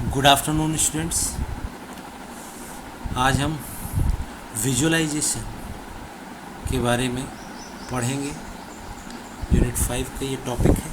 Good afternoon students. आज हम visualisation के बारे में पढ़ेंगे। यूनिट 5 का ये टॉपिक है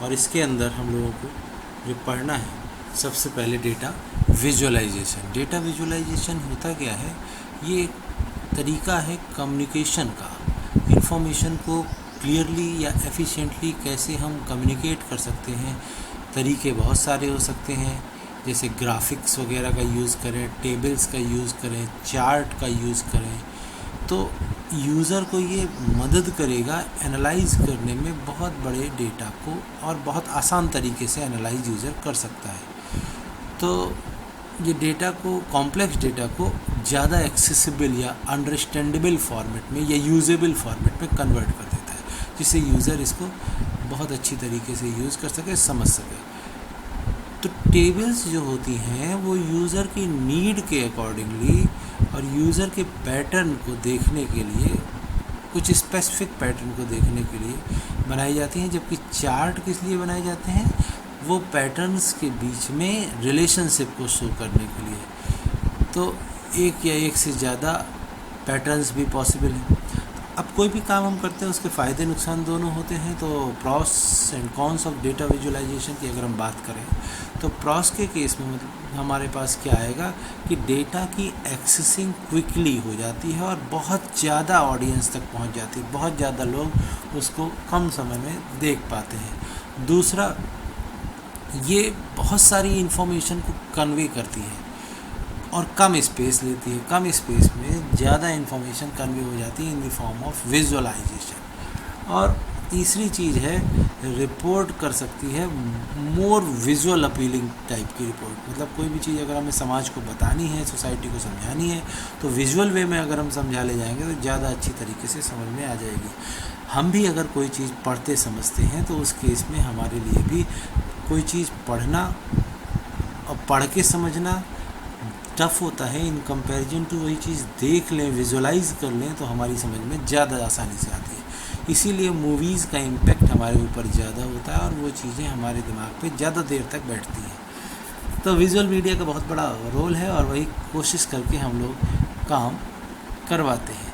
और इसके अंदर हम लोगों को जो पढ़ना है सबसे पहले डेटा विजुअलाइजेशन। डेटा विजुअलाइजेशन होता क्या है? ये एक तरीका है कम्युनिकेशन का। इंफॉर्मेशन को क्लियरली या एफिशिएंटली कैसे हम कम्युनिकेट कर सकते हैं। तरीके बहुत सारे हो सकते हैं, जैसे ग्राफिक्स वगैरह का यूज़ करें, टेबल्स का यूज़ करें, चार्ट का यूज़ करें। तो यूज़र को ये मदद करेगा एनालाइज करने में, बहुत बड़े डेटा को, और बहुत आसान तरीके से एनालाइज यूज़र कर सकता है। तो ये डेटा को, कॉम्प्लेक्स डेटा को ज़्यादा एक्सेसिबल या अंडरस्टैंडेबल फॉर्मेट में या यूजेबल फॉर्मेट में कन्वर्ट कर देता है, जिससे यूज़र इसको बहुत अच्छी तरीके से यूज़ कर सके, समझ सके। तो टेबल्स जो होती हैं वो यूज़र की नीड के अकॉर्डिंगली और यूज़र के पैटर्न को देखने के लिए, कुछ स्पेसिफिक पैटर्न को देखने के लिए बनाई जाती हैं। जबकि चार्ट किस लिए बनाए जाते हैं? वो पैटर्न्स के बीच में रिलेशनशिप को शो करने के लिए। तो एक या एक से ज़्यादा पैटर्न्स भी पॉसिबल हैं। अब कोई भी काम हम करते हैं उसके फ़ायदे नुकसान दोनों होते हैं। तो pros and cons of data visualization की अगर हम बात करें तो प्रॉस के केस में मतलब हमारे पास क्या आएगा कि डेटा की एक्सेसिंग क्विकली हो जाती है और बहुत ज़्यादा ऑडियंस तक पहुंच जाती है, बहुत ज़्यादा लोग उसको कम समय में देख पाते हैं। दूसरा, ये बहुत सारी इन्फॉर्मेशन को कन्वे करती है और कम स्पेस लेती है। कम स्पेस में ज़्यादा इन्फॉर्मेशन कन्वे हो जाती है in the form of visualization. और तीसरी चीज़ है, रिपोर्ट कर सकती है मोर विजुअल अपीलिंग टाइप की रिपोर्ट। मतलब कोई भी चीज़ अगर हमें समाज को बतानी है, सोसाइटी को समझानी है, तो विजुअल वे में अगर हम समझा ले जाएंगे तो ज़्यादा अच्छी तरीके से समझ में आ जाएगी। हम भी अगर कोई चीज़ पढ़ते समझते हैं तो उस केस में हमारे लिए भी कोई चीज़ पढ़ना और पढ़ के समझना टफ होता है इन कंपैरिजन टू वही चीज़ देख लें, विजुअलाइज कर लें तो हमारी समझ में ज़्यादा आसानी से आती है। इसीलिए मूवीज़ का इम्पेक्ट हमारे ऊपर ज़्यादा होता है और वो चीज़ें हमारे दिमाग पे ज़्यादा देर तक बैठती हैं। तो विजुअल मीडिया का बहुत बड़ा रोल है और वही कोशिश करके हम लोग काम करवाते हैं।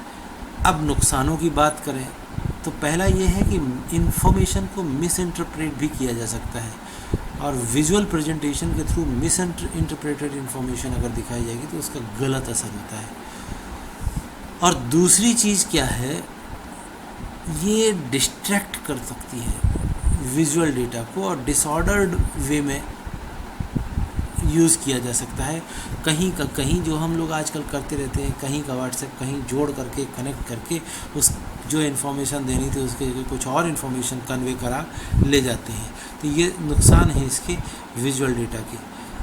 अब नुकसानों की बात करें तो पहला ये है कि इन्फॉर्मेशन को मिस इंटरप्रेट भी किया जा सकता है और विजुअल प्रेजेंटेशन के थ्रू मिस इंटरप्रेटेड इन्फॉर्मेशन अगर दिखाई जाएगी तो उसका गलत असर होता है। और दूसरी चीज़ क्या है, ये डिस्ट्रैक्ट कर सकती है विजुअल डेटा को और डिसऑर्डर्ड वे में यूज़ किया जा सकता है। कहीं का कहीं जो हम लोग आजकल करते रहते हैं, कहीं का व्हाट्सएप कहीं जोड़ करके कनेक्ट करके उस जो इन्फॉर्मेशन देनी थी उसके कुछ और इन्फॉर्मेशन कन्वे करा ले जाते हैं। तो ये नुकसान है इसके विजुअल डेटा की।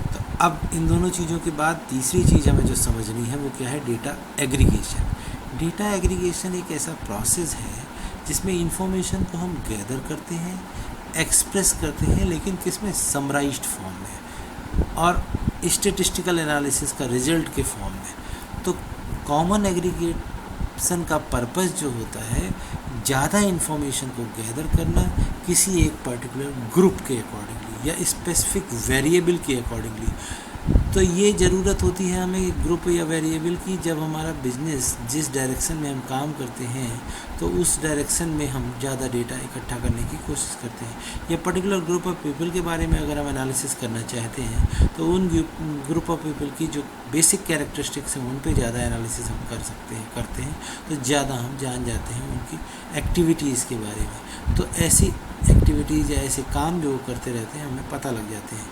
तो अब इन दोनों चीज़ों के बाद तीसरी चीज़ हमें जो समझनी है वो क्या है? Data aggregation. डेटा एग्रीगेशन एक ऐसा प्रोसेस है जिसमें इंफॉर्मेशन को हम गैदर करते हैं, एक्सप्रेस करते हैं, लेकिन किसमें? समराइज्ड फॉर्म में और स्टैटिस्टिकल एनालिसिस का रिजल्ट के फॉर्म में। तो कॉमन एग्रीगेशन का पर्पस जो होता है, ज़्यादा इन्फॉर्मेशन को गैदर करना किसी एक पर्टिकुलर ग्रुप के अकॉर्डिंगली या स्पेसिफिक वेरिएबल के अकॉर्डिंगली। तो ये ज़रूरत होती है हमें ग्रुप या वेरिएबल की जब हमारा बिजनेस जिस डायरेक्शन में हम काम करते हैं तो उस डायरेक्शन में हम ज़्यादा डेटा इकट्ठा करने की कोशिश करते हैं। या पर्टिकुलर ग्रुप ऑफ पीपल के बारे में अगर हम एनालिसिस करना चाहते हैं तो उन ग्रुप ऑफ पीपल की जो बेसिक कैरेक्टरिस्टिक्स हैं उन पे ज़्यादा एनालिसिस हम करते हैं तो ज़्यादा हम जान जाते हैं उनकी एक्टिविटीज़ के बारे में। तो ऐसी एक्टिविटीज़ या ऐसे काम जो करते रहते हैं हमें पता लग जाते हैं।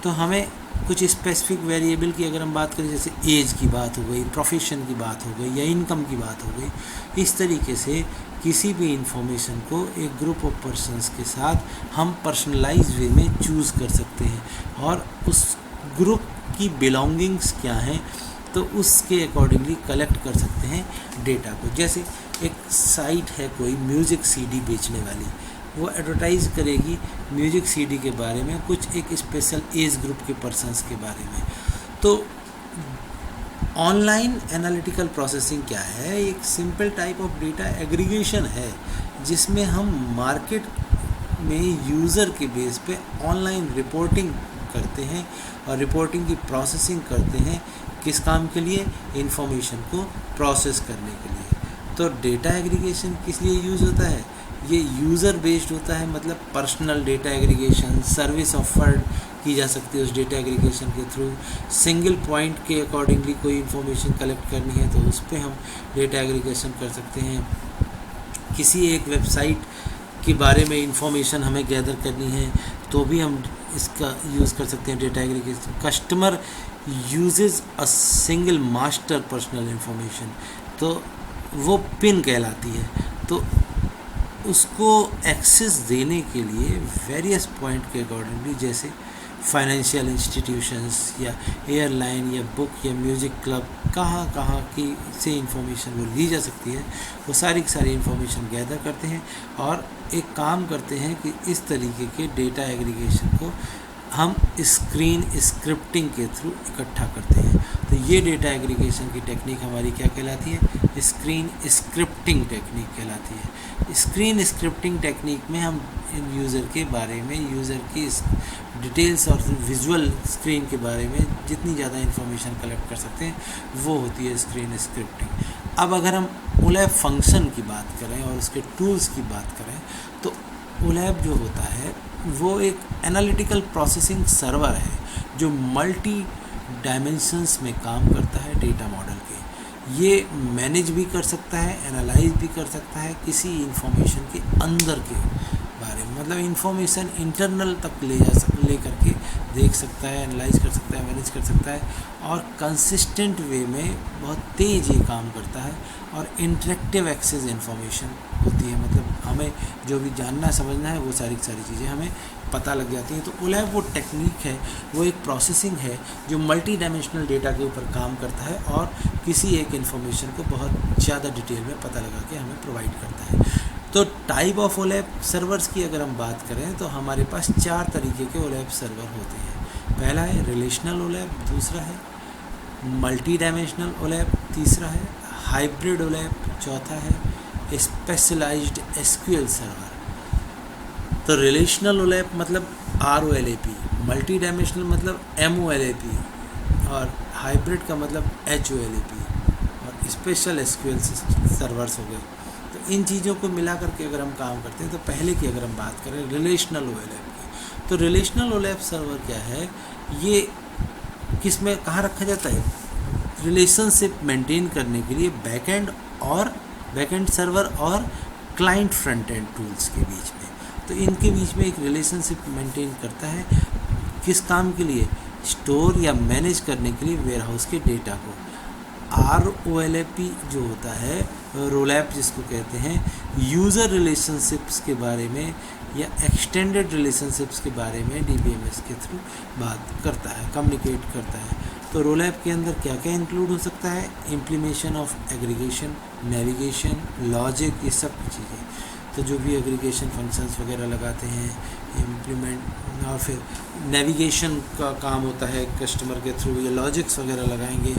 तो हमें कुछ स्पेसिफिक वेरिएबल की अगर हम बात करें, जैसे एज की बात हो गई, प्रोफेशन की बात हो गई या इनकम की बात हो गई, इस तरीके से किसी भी इंफॉर्मेशन को एक ग्रुप ऑफ पर्सन्स के साथ हम पर्सनलाइज वे में चूज़ कर सकते हैं और उस ग्रुप की बिलोंगिंग्स क्या हैं तो उसके अकॉर्डिंगली कलेक्ट कर सकते हैं डेटा को। जैसे एक साइट है कोई म्यूज़िक सीडी बेचने वाली, वो एडवर्टाइज़ करेगी म्यूज़िक सीडी के बारे में, कुछ एक स्पेशल एज ग्रुप के पर्सन्स के बारे में। तो ऑनलाइन एनालिटिकल प्रोसेसिंग क्या है? एक simple type of data aggregation है जिसमें हम मार्केट में यूज़र के बेस पे ऑनलाइन रिपोर्टिंग करते हैं और रिपोर्टिंग की प्रोसेसिंग करते हैं। किस काम के लिए? इंफॉर्मेशन को प्रोसेस करने के लिए। तो डेटा एग्रीगेशन किस लिए यूज़ होता है? ये यूज़र बेस्ड होता है, मतलब personal data aggregation, service offered की जा सकती है उस डेटा एग्रीगेशन के थ्रू। सिंगल पॉइंट के अकॉर्डिंगली कोई इन्फॉर्मेशन कलेक्ट करनी है तो उस पर हम डेटा एग्रीगेशन कर सकते हैं। किसी एक वेबसाइट के बारे में इंफॉर्मेशन हमें गैदर करनी है तो भी हम इसका यूज़ कर सकते हैं data aggregation. Customer uses a single master personal information, तो वो पिन कहलाती है। तो उसको एक्सेस देने के लिए वेरियस पॉइंट के अकॉर्डिंगली, जैसे फाइनेंशियल इंस्टीट्यूशंस या एयरलाइन या बुक या म्यूज़िक क्लब, कहाँ की से इंफॉर्मेशन वो ली जा सकती है, वो सारी की सारी इंफॉर्मेशन गैदर करते हैं और एक काम करते हैं कि इस तरीके के डेटा एग्रीगेशन को हम स्क्रीन स्क्रिप्टिंग के थ्रू इकट्ठा करते हैं। तो ये डेटा एग्रीगेशन की टेक्निक हमारी क्या कहलाती है? स्क्रीन स्क्रिप्टिंग टेक्निक कहलाती है। स्क्रीन स्क्रिप्टिंग टेक्निक में हम यूज़र के बारे में, यूज़र की डिटेल्स और विजुअल स्क्रीन के बारे में जितनी ज़्यादा इन्फॉर्मेशन कलेक्ट कर सकते हैं वो होती है स्क्रीन स्क्रिप्टिंग। अब अगर हम ओलैप फंक्शन की बात करें और उसके टूल्स की बात करें तो ओलैप जो होता है वो एक एनालिटिकल प्रोसेसिंग सर्वर है जो मल्टी डायमेंशंस में काम करता है डेटा मॉडल के। ये मैनेज भी कर सकता है, एनालाइज भी कर सकता है किसी इंफॉर्मेशन के अंदर के बारे में, मतलब इंफॉर्मेशन इंटरनल तक ले करके देख सकता है, एनालाइज कर सकता है, मैनेज कर सकता है और कंसिस्टेंट वे में बहुत तेज़ ये काम करता है और इंटरेक्टिव एक्सेस इंफॉर्मेशन होती है। मतलब हमें जो भी जानना समझना है वो सारी चीज़ें हमें पता लग जाती हैं। तो ओलैप वो टेक्निक है, वो एक प्रोसेसिंग है जो मल्टी डायमेंशनल डेटा के ऊपर काम करता है और किसी एक इन्फॉर्मेशन को बहुत ज़्यादा डिटेल में पता लगा के हमें प्रोवाइड करता है। तो टाइप ऑफ ओलैप सर्वर्स की अगर हम बात करें तो हमारे पास 4 तरीके के ओलैप सर्वर होते हैं। पहला है रिलेशनल ओलैप, दूसरा है मल्टी डायमेंशनल ओलैप, तीसरा है हाइब्रिड ओलैप, चौथा है स्पेशलाइज्ड एसक्यूएल सर्वर। तो रिलेशनल ओलैप मतलब ROLAP, मल्टी डायमेंशनल मतलब MOLAP और हाइब्रिड का मतलब HOLAP और स्पेशल एसक्यूएल सर्वर्स हो गए। तो इन चीज़ों को मिला करके अगर हम काम करते हैं तो पहले की अगर हम बात करें रिलेशनल ओलैप की, तो रिलेशनल ओलैप सर्वर क्या है? ये किस में कहाँ रखा जाता है? रिलेशनशिप मेंटेन करने के लिए बैकएंड सर्वर और क्लाइंट फ्रंट एंड टूल्स के बीच में। तो इनके बीच में एक रिलेशनशिप मेंटेन करता है किस काम के लिए? स्टोर या मैनेज करने के लिए वेयरहाउस के डेटा को। ROLAP जो होता है, रोलैप जिसको कहते हैं, यूज़र रिलेशनशिप्स के बारे में या एक्सटेंडेड रिलेशनशिप्स के बारे में DBMS के थ्रू बात करता है, कम्युनिकेट करता है। तो रोलैप के अंदर क्या क्या इंक्लूड हो सकता है? Implementation of aggregation, navigation, logic, ये सब चीज़ें। तो जो भी एग्रीगेशन फंक्शंस वगैरह लगाते हैं, इम्प्लीमेंट और फिर नेविगेशन का काम होता है कस्टमर के थ्रू, या लॉजिक्स वगैरह लगाएंगे।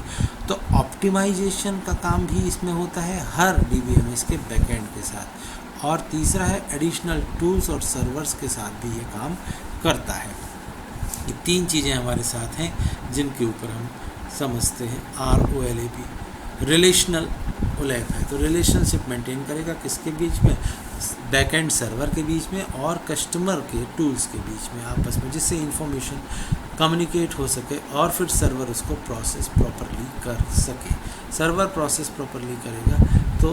तो ऑप्टिमाइजेशन का काम भी इसमें होता है हर DBMS के बैकएंड के साथ। और तीसरा है एडिशनल टूल्स और सर्वर्स के साथ भी ये काम करता है। ये 3 चीज़ें हमारे साथ हैं जिनके ऊपर हम समझते हैं ROLAP। रिलेशनल ओलैप है तो रिलेशनशिप मेंटेन करेगा किसके बीच में? बैकएंड सर्वर के बीच में और कस्टमर के टूल्स के बीच में आपस में, जिससे इंफॉर्मेशन कम्युनिकेट हो सके और फिर सर्वर उसको प्रोसेस प्रॉपरली कर सके। सर्वर प्रोसेस प्रॉपरली करेगा तो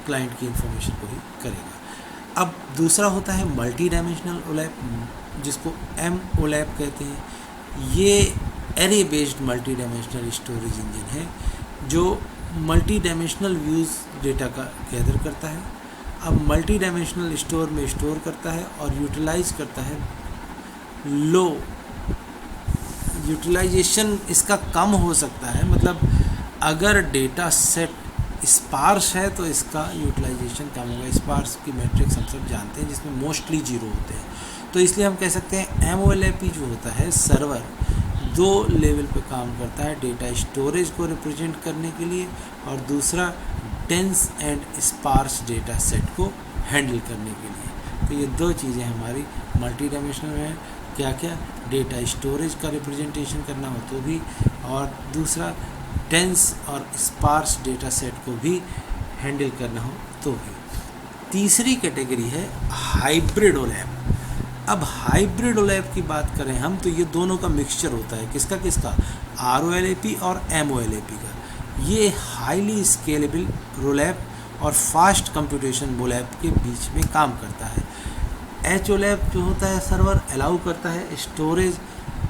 क्लाइंट की इंफॉर्मेशन को ही करेगा। अब दूसरा होता है मल्टी डायमेंशनल ओलैप, जिसको MOLAP कहते हैं। ये array based multi dimensional storage engine है जो मल्टी डायमेंशनल व्यूज़ डेटा का गैदर करता है। अब मल्टी डायमेंशनल स्टोर में स्टोर करता है और यूटिलाइज करता है। लो यूटिलाइजेशन इसका कम हो सकता है, मतलब अगर डेटा सेट स्पार्स है तो इसका यूटिलाइजेशन कम होगा। स्पार्स की मैट्रिक्स हम सब जानते हैं जिसमें मोस्टली 0 होते हैं। तो इसलिए हम कह सकते हैं MOLAP जो होता है सर्वर 2 लेवल पे काम करता है, डेटा स्टोरेज को रिप्रेजेंट करने के लिए और दूसरा dense and sparse data set को हैंडल करने के लिए। तो ये 2 चीज़ें हमारी मल्टी डायमेंशनल हैं। क्या क्या डेटा स्टोरेज का रिप्रेजेंटेशन करना हो तो भी, और दूसरा डेंस और स्पार्स डेटा सेट को भी हैंडल करना हो तो भी। तीसरी कैटेगरी है हाइब्रिड ओलैप। अब हाइब्रिड ओलैप की बात करें हम तो ये दोनों का मिक्सचर होता है, किसका किसका, ROLAP और MOLAP का। ये हाईली स्केलेबल रोलैप और फास्ट कंप्यूटेशन ओलैप के बीच में काम करता है। HOLAP जो होता है सर्वर अलाउ करता है स्टोरेज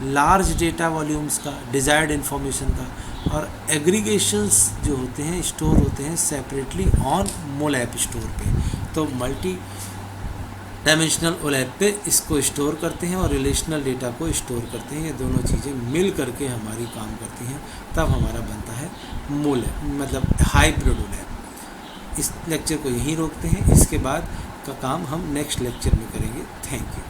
लार्ज डेटा वॉल्यूम्स का, डिज़ायर्ड इन्फॉर्मेशन का, और एग्रीगेशंस जो होते हैं स्टोर होते हैं सेपरेटली ऑन मोलैप स्टोर पे। तो मल्टी डायमेंशनल ओलैप पे इसको स्टोर करते हैं और रिलेशनल डेटा को स्टोर करते हैं। ये दोनों चीज़ें मिल करके हमारी काम करती हैं, तब हमारा बनता है मोलैप, मतलब हाइब्रिड ओलैप। इस लेक्चर को यहीं रोकते हैं, इसके बाद का काम हम नेक्स्ट लेक्चर में करेंगे। Thank you.